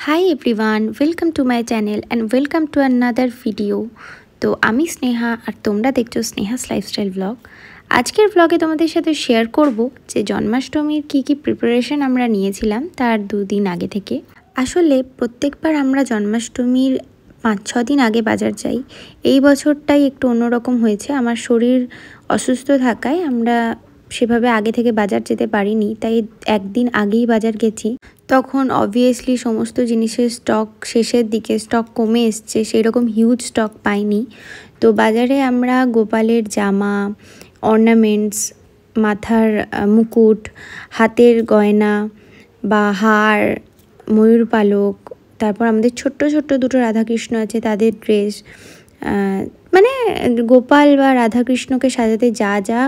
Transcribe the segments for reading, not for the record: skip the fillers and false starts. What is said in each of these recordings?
Hi everyone, welcome to my channel and welcome to another video. তো আমি স্নেহা আর তোমরা দেখছো স্নেহাস লাইফস্টাইল ব্লগ। আজকের ব্লগে তোমাদের সাথে শেয়ার করব যে জন্মাষ্টমীর কি প্রিপারেশন আমরা নিয়েছিলাম তার 2 দিন আগে থেকে। আসলে প্রত্যেকবার আমরা জন্মাষ্টমীর 5-6 দিন আগে বাজার যাই। এই বছরটাই একটু অন্যরকম হয়েছে, আমার শরীর অসুস্থ থাকায় আমরা সেভাবে আগে থেকে বাজার যেতে পারিনি, তাই একদিন আগেই বাজার গেছি। তখন অবভিয়াসলি সমস্ত জিনিসের স্টক শেষের দিকে, স্টক কমে এসছে, সেই রকম হিউজ স্টক পাইনি। তো বাজারে আমরা গোপালের জামা, অর্নামেন্টস, মাথার মুকুট, হাতের গয়না বা হার, ময়ূর পালক, তারপর আমাদের ছোট্ট ছোট্ট দুটো রাধাকৃষ্ণ আছে তাদের ড্রেস, মানে গোপাল বা রাধাকৃষ্ণকে সাজাতে যা যা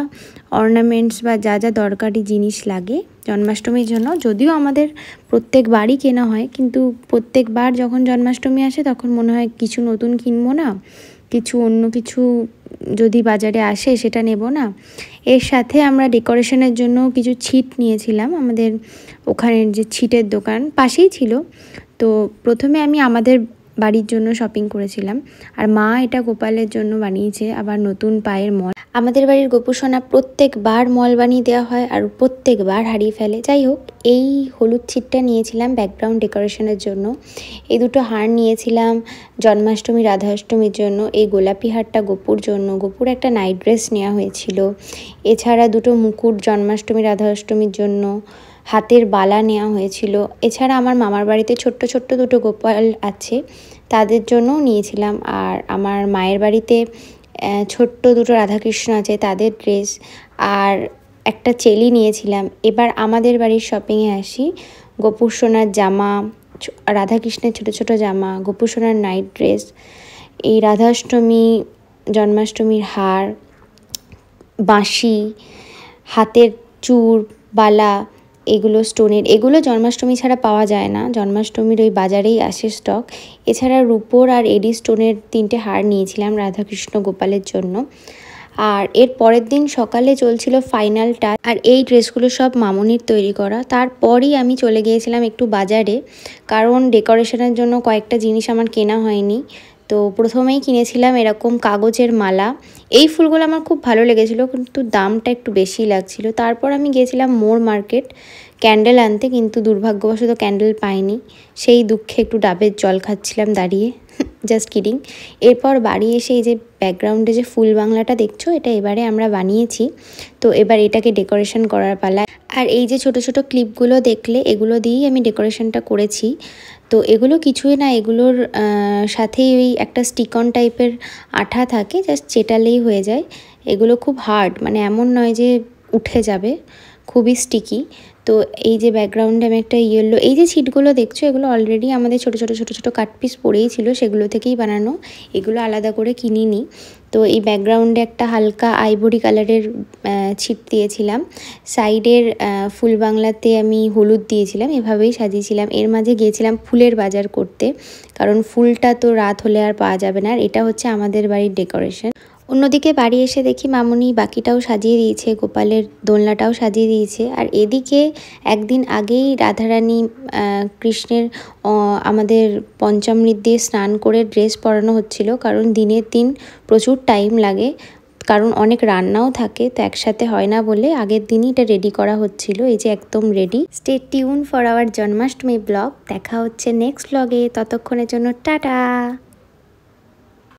অর্নামেন্টস বা যা যা দরকারি জিনিস লাগে জন্মাষ্টমীর জন্য, যদিও আমাদের প্রত্যেকবারই কেনা হয়, কিন্তু প্রত্যেকবার যখন জন্মাষ্টমী আসে তখন মনে হয় কিছু নতুন কিনবো না, অন্য কিছু যদি বাজারে আসে সেটা নেব না। এর সাথে আমরা ডেকোরেশনের জন্য কিছু ছিট নিয়েছিলাম, আমাদের ওখানের যে ছিটের দোকান পাশেই ছিল। তো প্রথমে আমি আমাদের বাড়ির জন্য শপিং করেছিলাম, আর মা এটা গোপালের জন্য বানিয়েছে আবার নতুন পায়ের মল। আমাদের বাড়ির গোপুসোনা প্রত্যেকবার মল বানিয়ে দেওয়া হয় আর প্রত্যেকবার হারিয়ে ফেলে। যাই হোক, এই হলুদ ছিটটা নিয়েছিলাম ব্যাকগ্রাউন্ড ডেকোরেশনের জন্য, এই দুটো হার নিয়েছিলাম জন্মাষ্টমী রাধাষ্টমীর জন্য, এই গোলাপি হারটা গোপুর জন্য, গোপুর একটা নাইট ড্রেস নেওয়া হয়েছিল, এছাড়া দুটো মুকুট জন্মাষ্টমী রাধাষ্টমীর জন্য, হাতের বালা নেওয়া হয়েছিল। এছাড়া আমার মামার বাড়িতে ছোট্ট ছোট্ট দুটো গোপাল আছে, তাদের জন্যও নিয়েছিলাম। আর আমার মায়ের বাড়িতে ছোট্ট দুটো রাধাকৃষ্ণ আছে, তাদের ড্রেস আর একটা চেলি নিয়েছিলাম। এবার আমাদের বাড়ির শপিংয়ে আসি। গোপুর সোনার জামা, রাধাকৃষ্ণের ছোট ছোট জামা, গোপুর সোনার নাইট ড্রেস, এই রাধাষ্টমী জন্মাষ্টমীর হার, বাঁশি, হাতের চূড়, বালা, এগুলো স্টোনের, এগুলো জন্মাষ্টমী ছাড়া পাওয়া যায় না, জন্মাষ্টমীর ওই বাজারেই আসে স্টক। এছাড়া রূপোর আর এডি স্টোনের 3টে হার নিয়েছিলাম রাধাকৃষ্ণ গোপালের জন্য। আর এর পরের দিন সকালে চলছিল ফাইনাল টাচ, আর এই ড্রেসগুলো সব মামনির তৈরি করা। তারপরই আমি চলে গিয়েছিলাম একটু বাজারে, কারণ ডেকোরেশনের জন্য কয়েকটা জিনিস আমার কেনা হয়নি। তো প্রথমেই কিনেছিলাম এরকম কাগজের মালা, এই ফুলগুলো আমার খুব ভালো লেগেছিলো, কিন্তু দামটা একটু বেশি লাগছিল। তারপর আমি গিয়েছিলাম মোর মার্কেট ক্যান্ডেল আনতে, কিন্তু দুর্ভাগ্যবশত ক্যান্ডেল পাইনি, সেই দুঃখে একটু ডাবের জল খাচ্ছিলাম দাঁড়িয়ে, জাস্ট কিডিং। এরপর বাড়ি এসে এই যে ব্যাকগ্রাউন্ডে যে ফুল বাংলাটা দেখছো, এটা এবারে আমরা বানিয়েছি। তো এবার এটাকে ডেকোরেশন করার পালা। আর এই যে ছোট ছোট ক্লিপগুলো দেখলে, এগুলো দিয়েই আমি ডেকোরেশনটা করেছি। তো এগুলো কিছুই না, এগুলোর সাথেই ওই একটা স্টিক অন টাইপের আঠা থাকে, জাস্ট চেটালেই হয়ে যায়। এগুলো খুব হার্ড, মানে এমন নয় যে উঠে যাবে, খুবই স্টিকি। তো এই যে ব্যাকগ্রাউন্ডে আমি একটা ইয়েলো, এই যে ছিটগুলো দেখছো, এগুলো অলরেডি আমাদের ছোট ছোট কাট পিস পড়েই ছিল, সেগুলো থেকেই বানানো, এগুলো আলাদা করে কিনিনি। তো এই ব্যাকগ্রাউন্ডে একটা হালকা আইভরি কালারের ছিট দিয়েছিলাম, সাইডের ফুল বাংলাতে আমি হলুদ দিয়েছিলাম, এভাবেই সাজিয়েছিলাম। এর মাঝে গিয়েছিলাম ফুলের বাজার করতে, কারণ ফুলটা তো রাত হলে আর পাওয়া যাবে না, আর এটা হচ্ছে আমাদের বাড়ির ডেকোরেশন। অন্যদিকে বাড়ি এসে দেখি মামুনি বাকিটাও সাজিয়ে দিয়েছে, গোপালের দোলনাটাও সাজিয়ে দিয়েছে। আর এদিকে একদিন আগেই রাধারানী কৃষ্ণের আমাদের পঞ্চামৃত দিয়ে স্নান করে ড্রেস পরানো হচ্ছিল, কারণ দিনের দিন প্রচুর টাইম লাগে, কারণ অনেক রান্নাও থাকে, তো একসাথে হয় না বলে আগের দিনই এটা রেডি করা হচ্ছিল। এই যে একদম ready. Stay tune for our Janmashtami blog. দেখা হচ্ছে নেক্সট ব্লগে, ততক্ষণের জন্য টাটা।